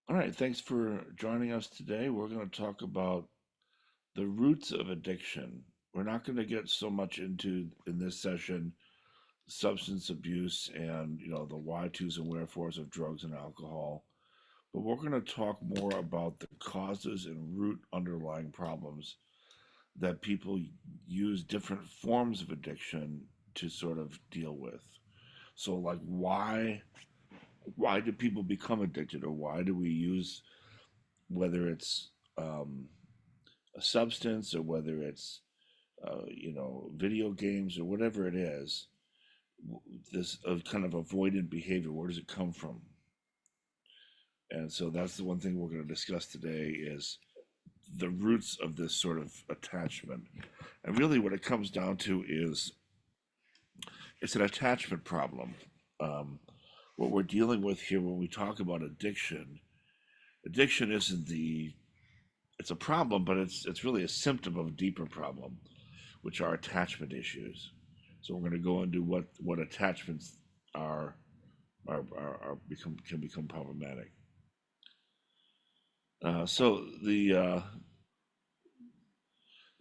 All right, thanks for joining us today. We're going to talk about the roots of addiction. We're not going to get so much into in this session substance abuse and the why, to's, and wherefores of drugs and alcohol, but we're going to talk more about the causes and root underlying problems that people use different forms of addiction to sort of deal with. So, like, why do people become addicted, or why do we use, whether it's a substance, or whether it's video games, or whatever it is, this kind of avoidant behavior, where does it come from? And so that's the one thing we're going to discuss today is the roots of this sort of attachment. And really what it comes down to is it's an attachment problem. um, what we're dealing with here when we talk about addiction isn't the it's a problem, but it's really a symptom of a deeper problem, which are attachment issues. So we're going to go into what attachments are are become can become problematic. So the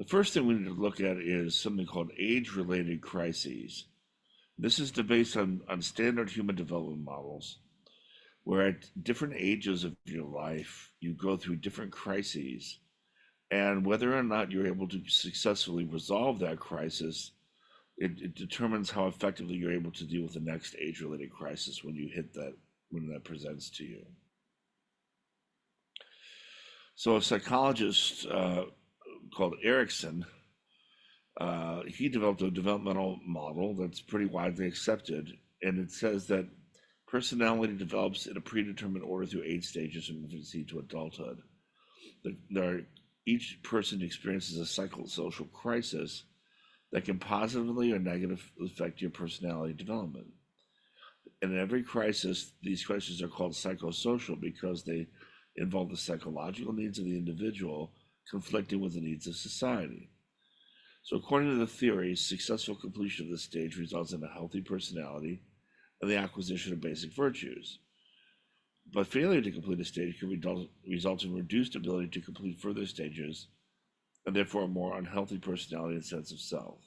first thing we need to look at is something called age-related crises. This is based on standard human development models, where at different ages of your life you go through different crises, and whether or not you're able to successfully resolve that crisis, it determines how effectively you're able to deal with the next age-related crisis when that presents to you. So a psychologist called Erickson, he developed a developmental model that's pretty widely accepted, and it says that personality develops in a predetermined order through 8 stages from infancy to adulthood. Each person experiences a psychosocial crisis that can positively or negatively affect your personality development. And in every crisis, these crises are called psychosocial because they involve the psychological needs of the individual conflicting with the needs of society. So, according to the theory, successful completion of this stage results in a healthy personality and the acquisition of basic virtues. But failure to complete a stage can result in reduced ability to complete further stages and therefore a more unhealthy personality and sense of self.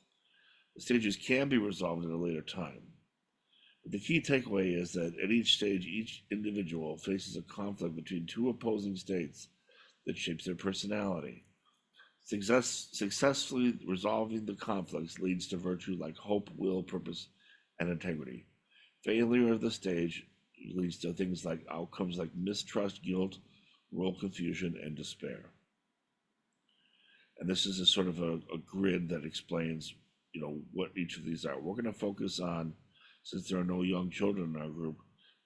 The stages can be resolved at a later time. But the key takeaway is that at each stage, each individual faces a conflict between two opposing states that shapes their personality. Successfully resolving the conflicts leads to virtue like hope, will, purpose, and integrity. Failure of the stage leads to things like outcomes like mistrust, guilt, role confusion, and despair. And this is a sort of a grid that explains, what each of these are. We're going to focus on, since there are no young children in our group,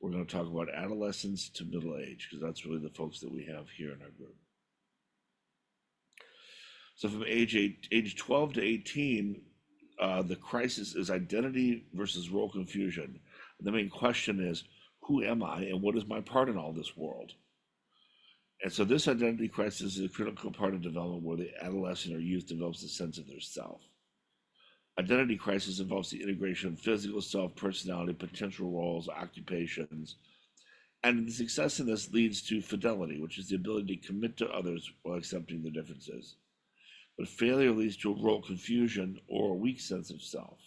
we're going to talk about adolescence to middle age, because that's really the folks that we have here in our group. So from age 12 to 18, the crisis is identity versus role confusion. The main question is, who am I and what is my part in all this world? And so this identity crisis is a critical part of development where the adolescent or youth develops a sense of their self. Identity crisis involves the integration of physical self, personality, potential roles, occupations, and the success in this leads to fidelity, which is the ability to commit to others while accepting their differences. But failure leads to a role confusion or a weak sense of self.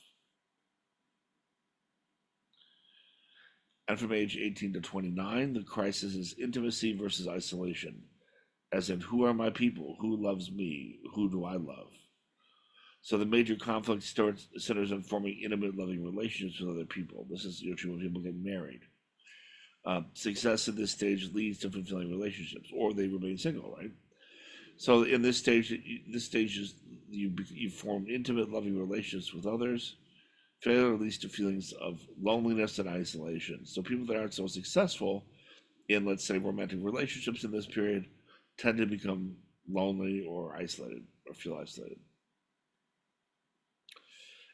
And from age 18 to 29, the crisis is intimacy versus isolation, as in, who are my people? Who loves me? Who do I love? So the major conflict centers on forming intimate, loving relationships with other people. This is true when people get married. Success at this stage leads to fulfilling relationships, or they remain single, right? So in this stage is you form intimate, loving relationships with others. Failure leads to feelings of loneliness and isolation. So people that aren't so successful in, let's say, romantic relationships in this period tend to become lonely or isolated or feel isolated.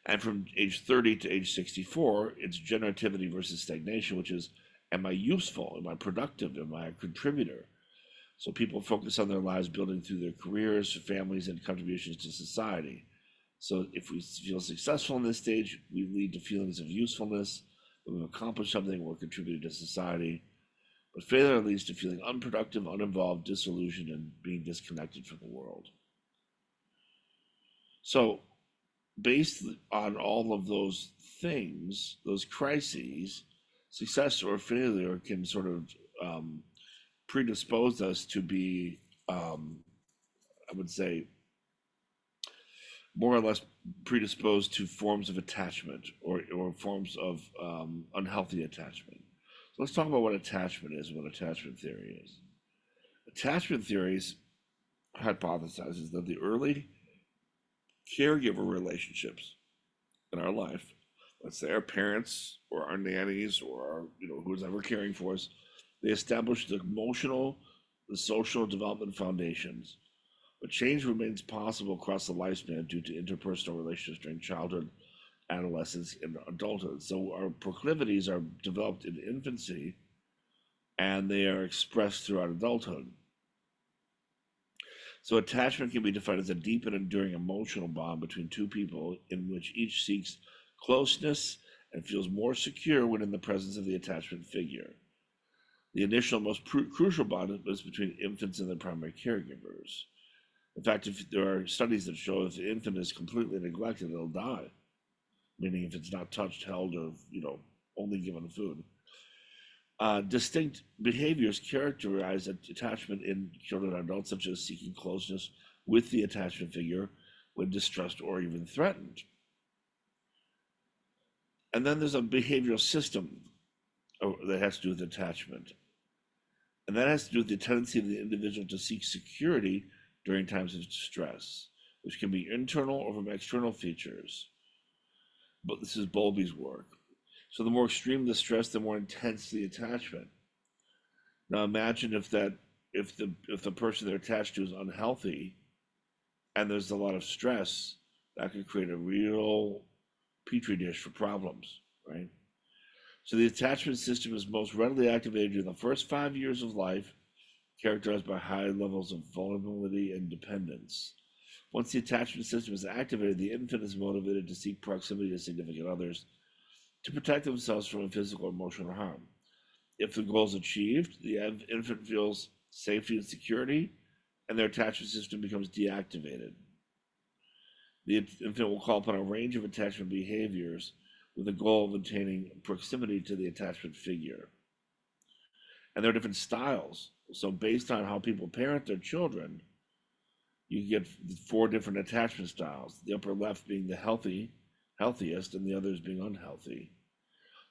And from age 30 to age 64, it's generativity versus stagnation, which is, am I useful? Am I productive? Am I a contributor? So people focus on their lives building through their careers, families, and contributions to society. So if we feel successful in this stage, we lead to feelings of usefulness, that we've accomplished something, we're contributing to society. But failure leads to feeling unproductive, uninvolved, disillusioned, and being disconnected from the world. So, based on all of those things, those crises, success or failure can sort of um, predispose us to be, um, I would say, more or less predisposed to forms of attachment or forms of unhealthy attachment. So let's talk about what attachment is, what attachment theory is. Attachment theories hypothesizes that the early caregiver relationships in our life, let's say our parents or our nannies or our, who's ever caring for us, they establish the emotional, the social development foundations. But change remains possible across the lifespan due to interpersonal relationships during childhood, adolescence, and adulthood. So our proclivities are developed in infancy and they are expressed throughout adulthood. So attachment can be defined as a deep and enduring emotional bond between two people in which each seeks closeness and feels more secure when in the presence of the attachment figure. The initial, most crucial bond is between infants and their primary caregivers. In fact, if there are studies that show if the infant is completely neglected, it'll die. Meaning, if it's not touched, held, or only given food. Distinct behaviors characterize attachment in children and adults, such as seeking closeness with the attachment figure when distressed or even threatened. And then there's a behavioral system that has to do with attachment. And that has to do with the tendency of the individual to seek security during times of stress, which can be internal or from external features. But this is Bowlby's work. So the more extreme the stress, the more intense the attachment. Now imagine if the person they're attached to is unhealthy and there's a lot of stress, that could create a real petri dish for problems, right? So the attachment system is most readily activated during the first 5 years of life, characterized by high levels of vulnerability and dependence. Once the attachment system is activated, the infant is motivated to seek proximity to significant others to protect themselves from physical or emotional harm. If the goal is achieved, the infant feels safety and security, and their attachment system becomes deactivated. The infant will call upon a range of attachment behaviors with the goal of attaining proximity to the attachment figure. And there are different styles. So, based on how people parent their children, you get 4 different attachment styles. The upper left being the healthiest, and the others being unhealthy.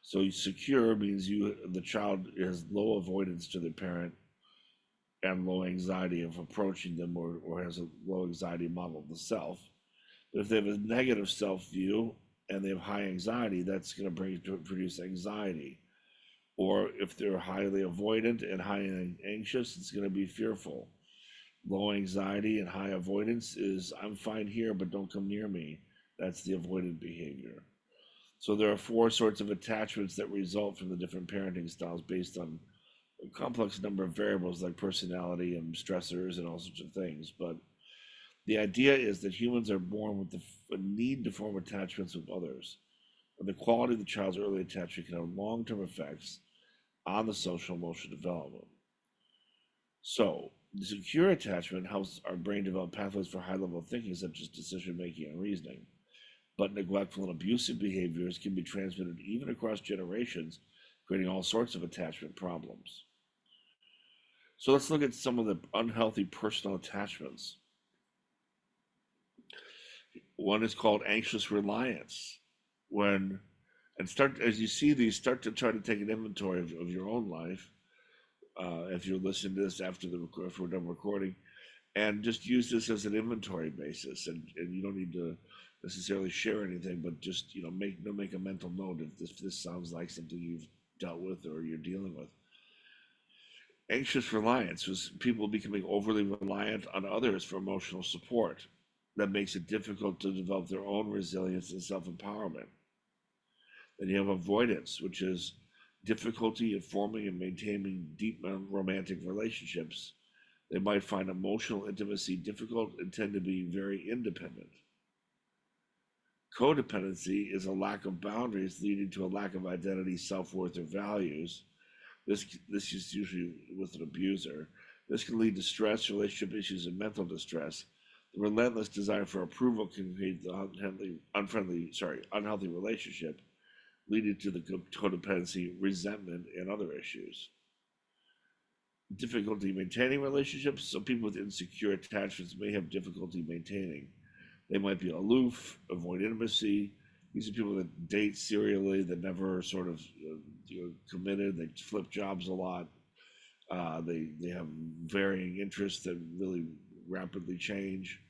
So secure means the child has low avoidance to the parent and low anxiety of approaching them, or has a low anxiety model of the self. But if they have a negative self view and they have high anxiety, that's going to produce anxiety. Or if they're highly avoidant and high anxious, it's going to be fearful. Low anxiety and high avoidance is I'm fine here, but don't come near me. That's the avoidant behavior. So there are 4 sorts of attachments that result from the different parenting styles based on a complex number of variables like personality and stressors and all sorts of things. But the idea is that humans are born with a need to form attachments with others. And the quality of the child's early attachment can have long-term effects on the social emotional development. So the secure attachment helps our brain develop pathways for high-level thinking, such as decision-making and reasoning. But neglectful and abusive behaviors can be transmitted even across generations, creating all sorts of attachment problems. So let's look at some of the unhealthy personal attachments. One is called anxious reliance. When and start as you see these, start to try to take an inventory of your own life. If you're listening to this if we're done recording, and just use this as an inventory basis, and you don't need to necessarily share anything, but just make a mental note if this sounds like something you've dealt with or you're dealing with. Anxious reliance was people becoming overly reliant on others for emotional support. That makes it difficult to develop their own resilience and self-empowerment. Then you have avoidance, which is difficulty in forming and maintaining deep romantic relationships. They might find emotional intimacy difficult and tend to be very independent. Codependency is a lack of boundaries leading to a lack of identity, self-worth, or values. This is usually with an abuser. This can lead to stress, relationship issues, and mental distress. The relentless desire for approval can create the unhealthy relationship, leading to the codependency, resentment, and other issues. Difficulty maintaining relationships. Some people with insecure attachments may have difficulty maintaining. They might be aloof, avoid intimacy. These are people that date serially, that never sort of committed. They flip jobs a lot. They have varying interests that really rapidly change.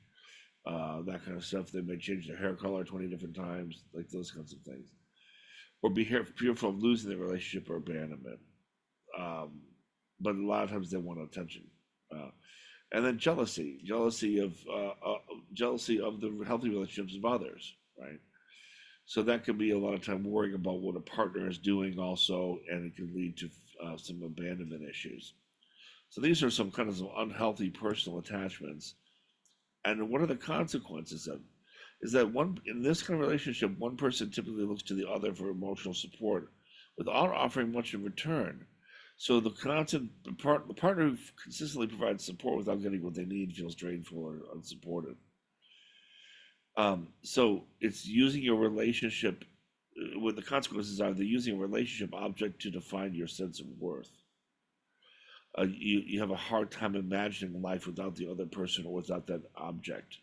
That kind of stuff. They may change their hair color 20 different times, like those kinds of things. Or be fearful of losing the relationship or abandonment. Um, but a lot of times they want attention. Uh, and then jealousy of the healthy relationships of others, right? So that could be a lot of time worrying about what a partner is doing, also, and it could lead to some abandonment issues. So these are some kind of some unhealthy personal attachments. And what are the consequences of? Is that one in this kind of relationship, one person typically looks to the other for emotional support without offering much in return. So the partner who consistently provides support without getting what they need feels drained or unsupported. So it's using your relationship. What the consequences are, they're using a relationship object to define your sense of worth. You have a hard time imagining life without the other person or without that object.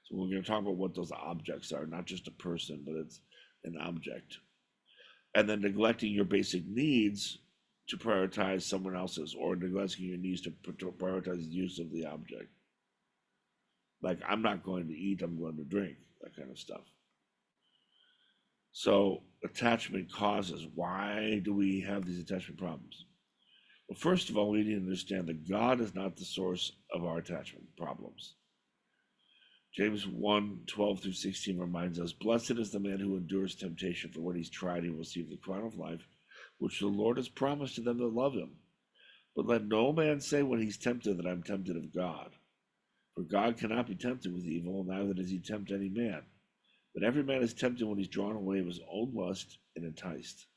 So we're going to talk about what those objects are, not just a person, but it's an object. And then neglecting your basic needs to prioritize someone else's, or neglecting your needs to prioritize the use of the object. Like, I'm not going to eat, I'm going to drink, that kind of stuff. So, attachment causes. Why do we have these attachment problems? Well, first of all, we need to understand that God is not the source of our attachment problems. James 1:12-16 reminds us, "Blessed is the man who endures temptation, for when he's tried, he will receive the crown of life, which the Lord has promised to them that love him. But let no man say when he's tempted that I'm tempted of God. For God cannot be tempted with evil, neither does he tempt any man. But every man is tempted when he's drawn away of his own lust and enticed.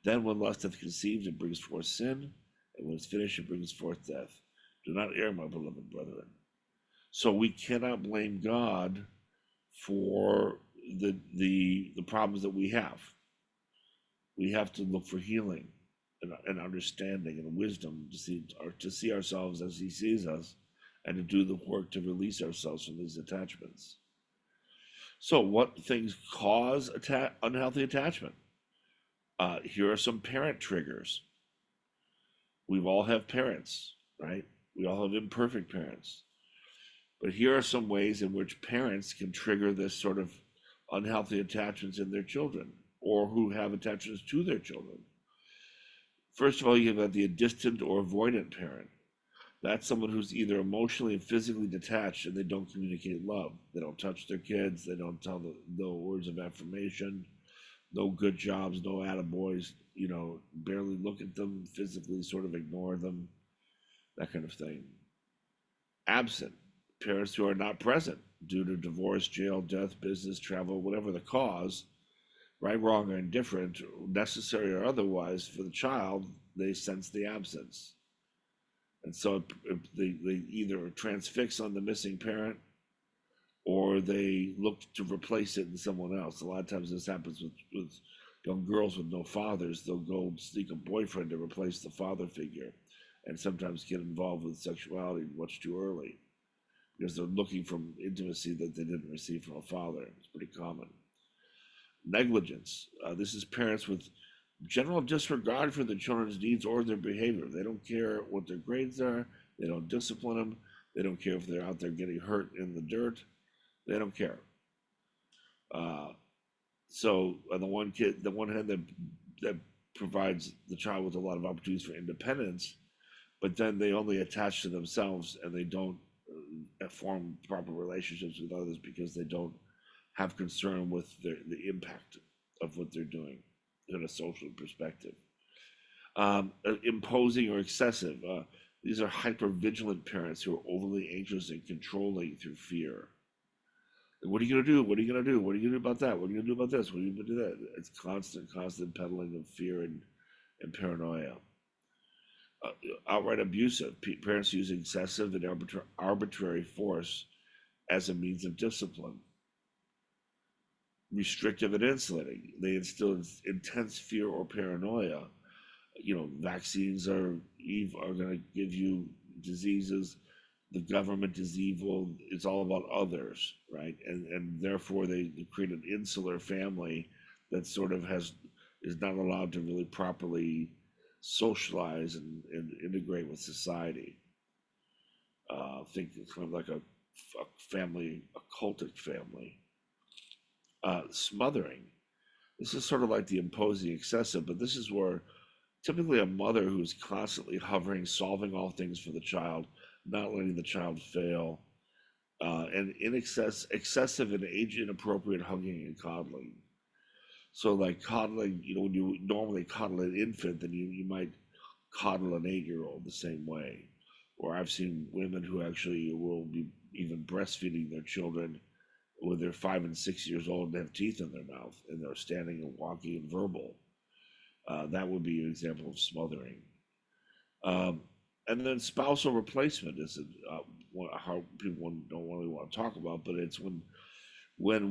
Then when lust hath conceived, it brings forth sin, and when it's finished, it brings forth death. Do not err, my beloved brethren." So we cannot blame God for the problems that we have. We have to look for healing and understanding and wisdom to see ourselves as He sees us, and to do the work to release ourselves from these attachments. So, what things cause unhealthy attachment? Here are some parent triggers. We all have parents, right? We all have imperfect parents. But here are some ways in which parents can trigger this sort of unhealthy attachments in their children, or who have attachments to their children. First of all, you have the distant or avoidant parent. That's someone who's either emotionally and physically detached, and they don't communicate love. They don't touch their kids. They don't tell no words of affirmation, no good jobs, no attaboys, barely look at them, physically sort of ignore them, that kind of thing. Absent, parents who are not present due to divorce, jail, death, business, travel, whatever the cause, right, wrong, or indifferent, necessary or otherwise, for the child, they sense the absence. And so they either transfix on the missing parent, or they look to replace it in someone else. A lot of times this happens with young girls with no fathers. They'll go sneak a boyfriend to replace the father figure, and sometimes get involved with sexuality much too early because they're looking for intimacy that they didn't receive from a father. It's pretty common. Negligence. This is parents with general disregard for the children's needs or their behavior. They don't care what their grades are. They don't discipline them. They don't care if they're out there getting hurt in the dirt. They don't care. Uh, so on the one hand, that provides the child with a lot of opportunities for independence, but then they only attach to themselves, and they don't form proper relationships with others because they don't have concern with the impact of what they're doing in a social perspective. Imposing or excessive. These are hyper vigilant parents who are overly anxious and controlling through fear. What are you going to do? What are you going to do? What are you going to do about that? What are you going to do about this? What are you going to do that? It's constant peddling of fear and paranoia. uh, outright abusive. Parents use excessive and arbitrary force as a means of discipline. Restrictive and insulating. They instill intense fear or paranoia. Vaccines are going to give you diseases. The government is evil. It's all about others, right? And therefore they create an insular family that sort of is not allowed to really properly socialize and integrate with society. Think it's kind of like a family, a cultic family. Smothering. This is sort of like the imposing excessive, but this is where typically a mother who's constantly hovering, solving all things for the child, not letting the child fail, and excessive and age inappropriate hugging and coddling. So, like coddling, when you normally coddle an infant, then you might coddle an 8-year old the same way. Or I've seen women who actually will be even breastfeeding their children when they're 5 and 6 years old and have teeth in their mouth and they're standing and walking and verbal. That would be an example of smothering. Um, and then spousal replacement is how people don't really want to talk about, but it's when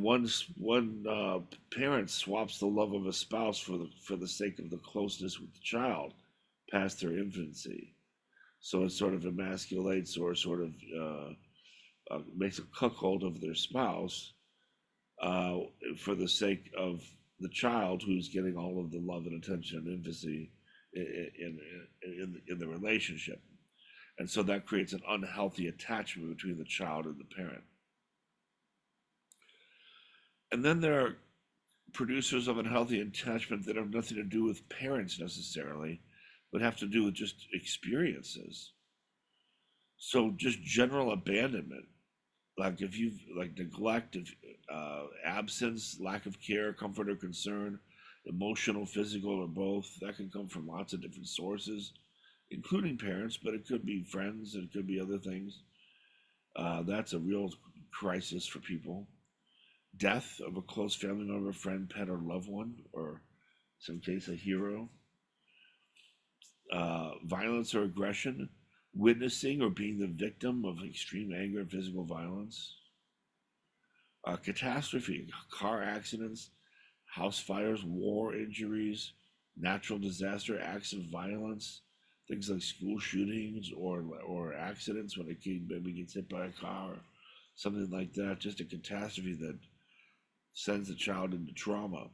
one parent swaps the love of a spouse for the sake of the closeness with the child past their infancy. So it sort of emasculates or sort of makes a cuckold of their spouse uh, for the sake of the child who's getting all of the love and attention and infancy in the relationship. And so that creates an unhealthy attachment between the child and the parent. And then there are producers of unhealthy attachment that have nothing to do with parents necessarily, but have to do with just experiences. So just general abandonment, like if you've like neglect, absence, lack of care, comfort or concern, emotional, physical, or both, that can come from lots of different sources, including parents, but it could be friends, it could be other things. That's a real crisis for people. Death of a close family member, friend, pet, or loved one, or in some case, a hero. Violence or aggression, witnessing or being the victim of extreme anger and physical violence. Catastrophe, car accidents, house fires, war injuries, natural disaster, acts of violence, things like school shootings or accidents when a kid maybe gets hit by a car, or something like that. Just a catastrophe that sends the child into trauma.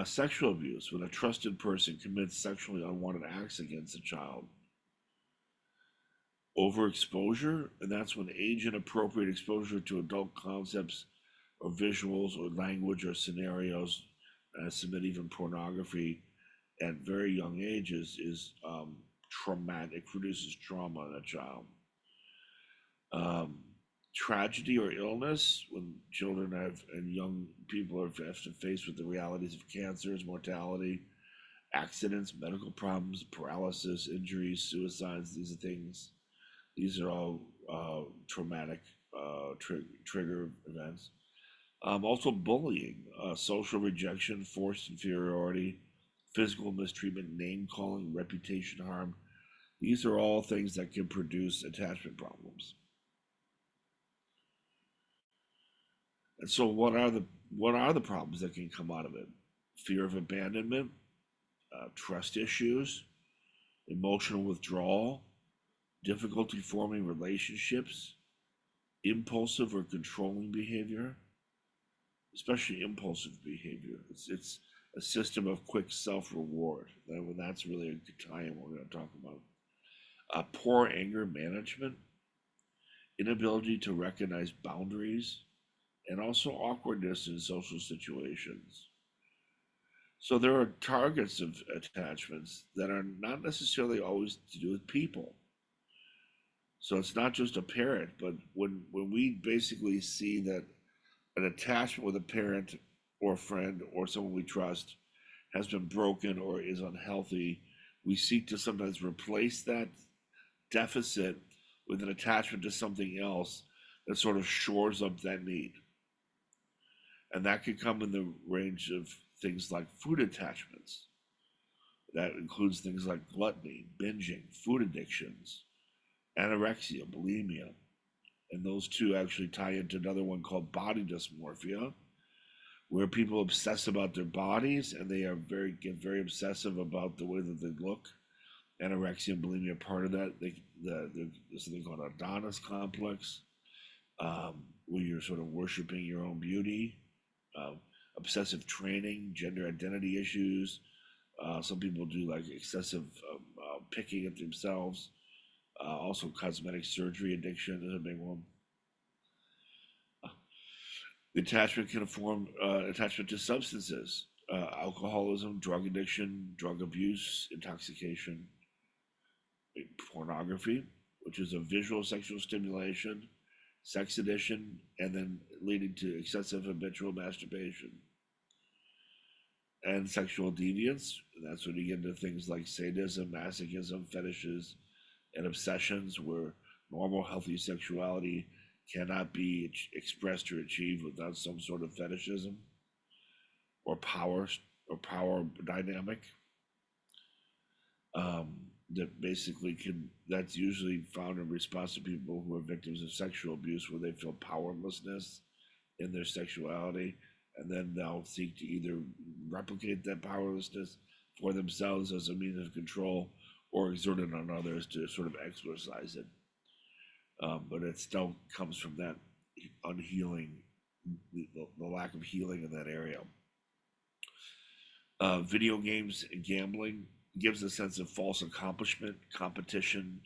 Sexual abuse, when a trusted person commits sexually unwanted acts against a child. Overexposure, and that's when age inappropriate exposure to adult concepts or visuals or language or scenarios, submit even pornography at very young ages is traumatic, produces trauma in a child. Um, Tragedy or illness, when children have and young people have to face with the realities of cancers, mortality, accidents, medical problems, paralysis, injuries, suicides. These are all traumatic trigger events. Also, bullying, social rejection, forced inferiority, physical mistreatment, name calling, reputation harm. These are all things that can produce attachment problems. And so, what are the problems that can come out of it? Fear of abandonment, trust issues, emotional withdrawal, difficulty forming relationships, impulsive or controlling behavior, especially impulsive behavior. It's a system of quick self reward. That's really a good time we're going to talk about. Poor anger management, inability to recognize boundaries, and also awkwardness in social situations. So there are targets of attachments that are not necessarily always to do with people. So it's not just a parent, but when we basically see that an attachment with a parent or a friend or someone we trust has been broken or is unhealthy, we seek to sometimes replace that deficit with an attachment to something else that sort of shores up that need. And that could come in the range of things like food attachments. That includes things like gluttony, binging, food addictions, anorexia, bulimia. And those two actually tie into another one called body dysmorphia, where people obsess about their bodies and they are get very obsessive about the way that they look. Anorexia and bulimia are part of that. There's something called Adonis complex, where you're sort of worshiping your own beauty. Um, Obsessive training, gender identity issues. Some people do like excessive picking at themselves. Also, cosmetic surgery addiction is a big one. The attachment can form attachment to substances, alcoholism, drug addiction, drug abuse, intoxication, pornography, which is a visual sexual stimulation, sex addiction, and then leading to excessive habitual masturbation and sexual deviance. And that's when you get into things like sadism, masochism, fetishes, and obsessions, where normal, healthy sexuality cannot be expressed or achieved without some sort of fetishism or power dynamic. That basically can that's usually found in response to people who are victims of sexual abuse, where they feel powerlessness in their sexuality, and then they'll seek to either replicate that powerlessness for themselves as a means of control or exert it on others to sort of exorcise it. But it still comes from that unhealing, the lack of healing in that area. Video games and gambling gives a sense of false accomplishment, competition,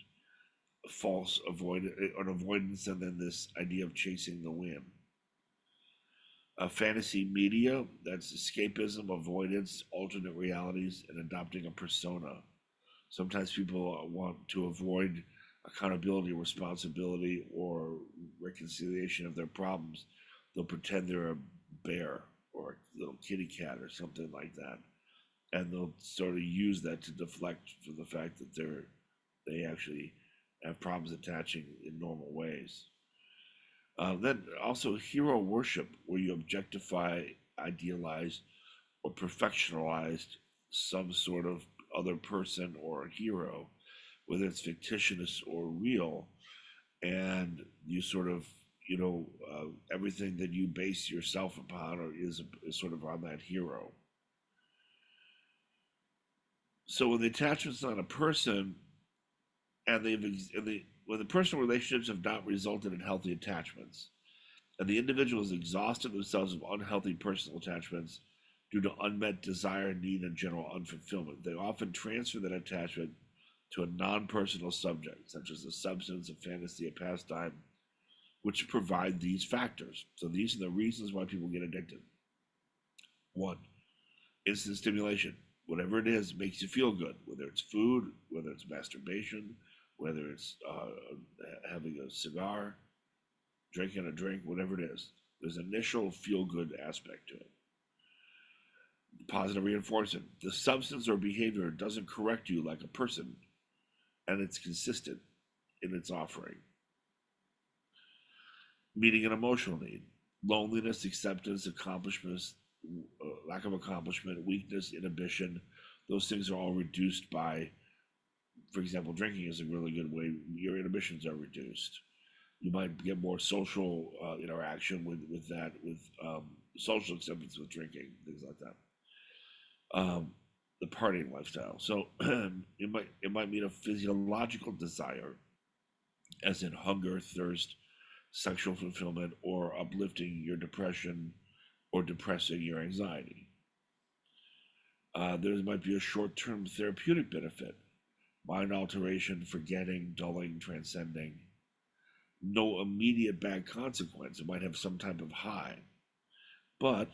false avoidance, and then this idea of chasing the win. Fantasy media, that's escapism, avoidance, alternate realities, and adopting a persona. Sometimes people want to avoid accountability, responsibility, or reconciliation of their problems. They'll pretend they're a bear or a little kitty cat or something like that, and they'll sort of use that to deflect from the fact that they actually have problems attaching in normal ways. Then also hero worship, where you objectify, idealize, or perfectionalize some sort of other person or hero, whether it's fictitious or real, and you sort of everything that you base yourself upon or is sort of on that hero. So when the attachment's on a person and when the personal relationships have not resulted in healthy attachments, and the individual has exhausted themselves of unhealthy personal attachments due to unmet desire, need, and general unfulfillment, they often transfer that attachment to a non-personal subject, such as a substance, a fantasy, a pastime, which provide these factors. So these are the reasons why people get addicted. One, instant stimulation. Whatever it is makes you feel good, whether it's food, whether it's masturbation, whether it's having a cigar, drinking a drink, whatever it is. There's initial feel good aspect to it. Positive reinforcement. The substance or behavior doesn't correct you like a person, and it's consistent in its offering. Meeting an emotional need. Loneliness, acceptance, accomplishments, lack of accomplishment, weakness, inhibition. Those things are all reduced by, for example, drinking is a really good way. Your inhibitions are reduced. You might get more social interaction with that, with social acceptance with drinking, things like that. The partying lifestyle. So it might mean a physiological desire, as in hunger, thirst, sexual fulfillment, or uplifting your depression or depressing your anxiety. There might be a short-term therapeutic benefit, mind alteration, forgetting, dulling, transcending. No immediate bad consequence. It might have some type of high, but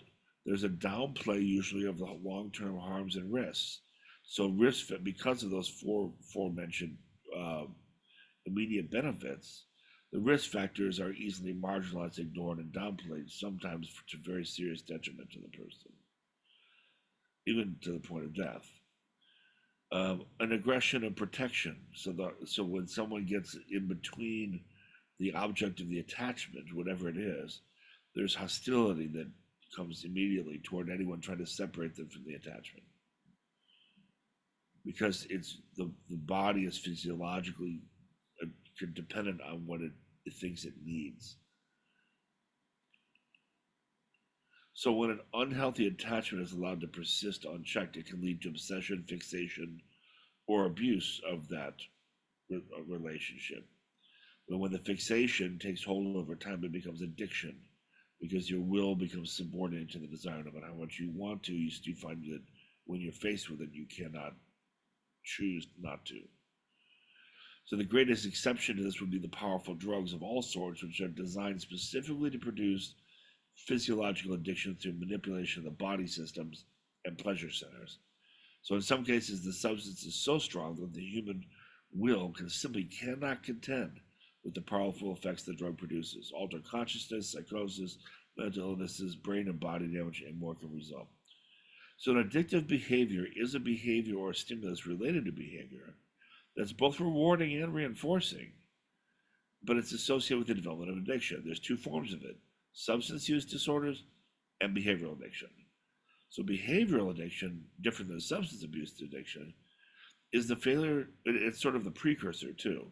there's a downplay usually of the long-term harms and risks. So risk because of those forementioned uh, immediate benefits, the risk factors are easily marginalized, ignored, and downplayed, sometimes to very serious detriment to the person, even to the point of death. An aggression and protection. So when someone gets in between the object of the attachment, whatever it is, there's hostility that comes immediately toward anyone trying to separate them from the attachment. because the body is physiologically uh, dependent on what it thinks it needs. So when an unhealthy attachment is allowed to persist unchecked, it can lead to obsession, fixation, or abuse of that relationship. But when the fixation takes hold over time, it becomes addiction because your will becomes subordinate to the desire. No matter how much you want to, you still find that when you're faced with it, you cannot choose not to. So the greatest exception to this would be the powerful drugs of all sorts, which are designed specifically to produce physiological addiction through manipulation of the body systems and pleasure centers. So in some cases, the substance is so strong that the human will simply cannot contend with the powerful effects the drug produces. Altered consciousness, psychosis, mental illnesses, brain and body damage, and more can result. So an addictive behavior is a behavior or a stimulus related to behavior that's both rewarding and reinforcing, but it's associated with the development of addiction. There's two forms of it: substance use disorders and behavioral addiction. So behavioral addiction, different than substance abuse addiction, is the failure, it's sort of the precursor too.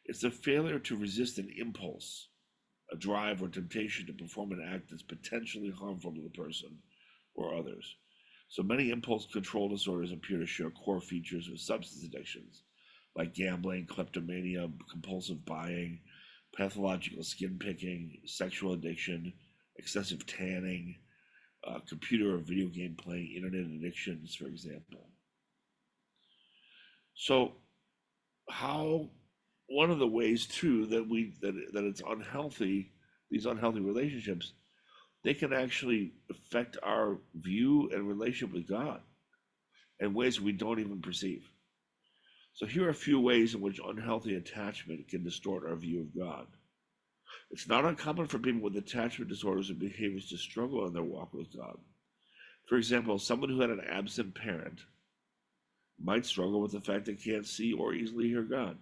It's the failure to resist an impulse, a drive or temptation to perform an act that's potentially harmful to the person or others. So many impulse control disorders appear to share core features with substance addictions, like gambling, kleptomania, compulsive buying, pathological skin picking, sexual addiction, excessive tanning, computer or video game playing, internet addictions, for example. So, how one of the ways too that it's unhealthy, these unhealthy relationships, they can actually affect our view and relationship with God in ways we don't even perceive. So here are a few ways in which unhealthy attachment can distort our view of God. It's not uncommon for people with attachment disorders and behaviors to struggle in their walk with God. For example, someone who had an absent parent might struggle with the fact they can't see or easily hear God.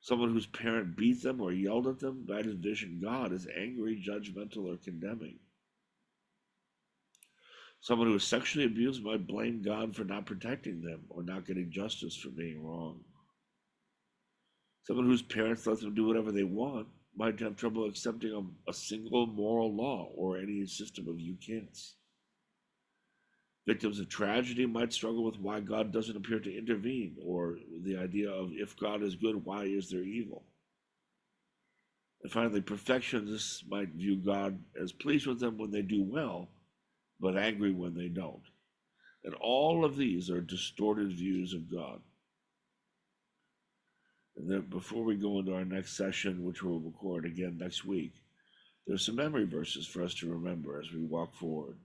Someone whose parent beat them or yelled at them might envision God as angry, judgmental, or condemning. Someone who is sexually abused might blame God for not protecting them or not getting justice for being wrong. Someone whose parents let them do whatever they want might have trouble accepting a single moral law or any system of you can'ts. Victims of tragedy might struggle with why God doesn't appear to intervene, or the idea of if God is good, why is there evil? And finally, perfectionists might view God as pleased with them when they do well, but angry when they don't. And all of these are distorted views of God. And then before we go into our next session, which we'll record again next week, there's some memory verses for us to remember as we walk forward.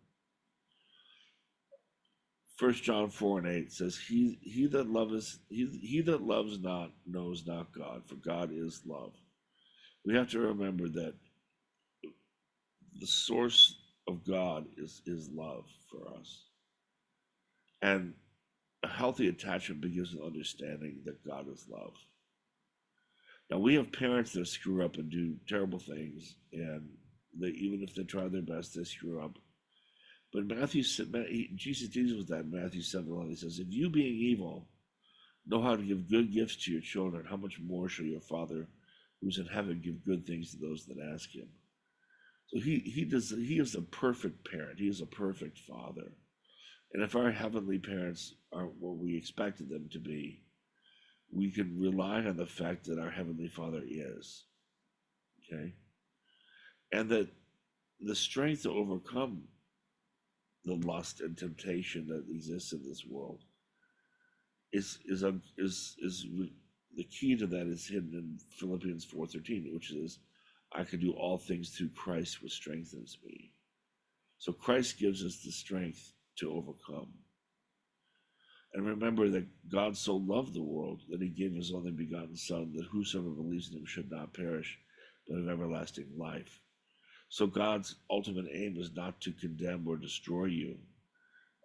1 John 4 and 8 says, he that loves not knows not God, for God is love. We have to remember that the source of God is love for us. And a healthy attachment begins with understanding that God is love. Now, we have parents that screw up and do terrible things, and even if they try their best, they screw up. But Jesus deals with that in Matthew 7:11. He says, if you being evil know how to give good gifts to your children, how much more shall your Father who's in heaven give good things to those that ask him? So he is a perfect parent. He is a perfect father. And if our heavenly parents aren't what we expected them to be, we can rely on the fact that our heavenly Father is. Okay? And that the strength to overcome the lust and temptation that exists in this world is the key to that is hidden in Philippians 4:13, which is, I can do all things through Christ which strengthens me. So Christ gives us the strength to overcome. And remember that God so loved the world that he gave his only begotten Son, that whosoever believes in him should not perish, but have everlasting life. So God's ultimate aim is not to condemn or destroy you.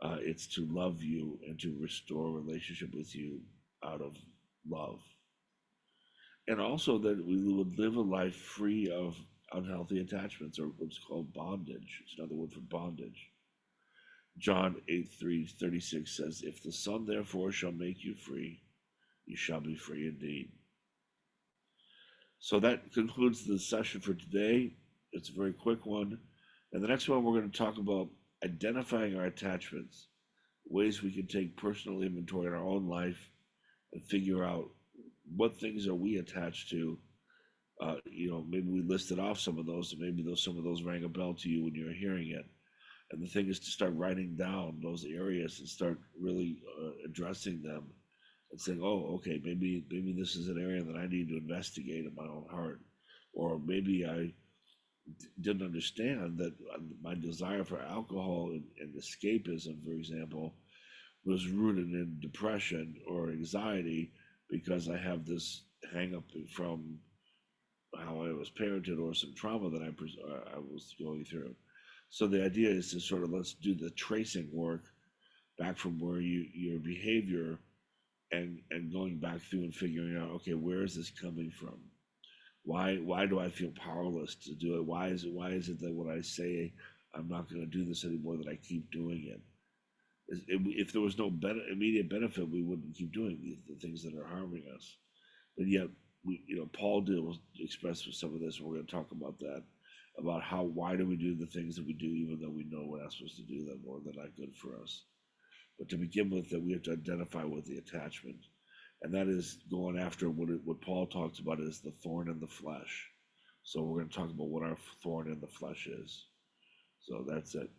It's to love you and to restore a relationship with you out of love. And also that we would live a life free of unhealthy attachments, or what's called bondage. It's another word for bondage. John 8:36 says, "If the Son therefore shall make you free, you shall be free indeed." So that concludes the session for today. It's a very quick one. And the next one, we're going to talk about identifying our attachments, ways we can take personal inventory in our own life and figure out what things are we attached to. Maybe we listed off some of those, and maybe some of those rang a bell to you when you were hearing it. And the thing is to start writing down those areas and start really addressing them and saying, "Oh, okay, maybe this is an area that I need to investigate in my own heart, or maybe I didn't understand that my desire for alcohol and escapism, for example, was rooted in depression or anxiety because I have this hang up from how I was parented or some trauma that I was going through." So the idea is to sort of let's do the tracing work back from where your behavior and going back through and figuring out, okay, where is this coming from? Why do I feel powerless to do it? Why is it that when I say I'm not going to do this anymore that I keep doing it? If there was no immediate benefit, we wouldn't keep doing the things that are harming us. But yet, Paul did express some of this. And we're going to talk about that, about why do we do the things that we do, even though we know we're not supposed to do them or they're not good for us. But to begin with, that we have to identify with the attachment, and that is going after what Paul talks about is the thorn in the flesh. So we're going to talk about what our thorn in the flesh is. So that's it.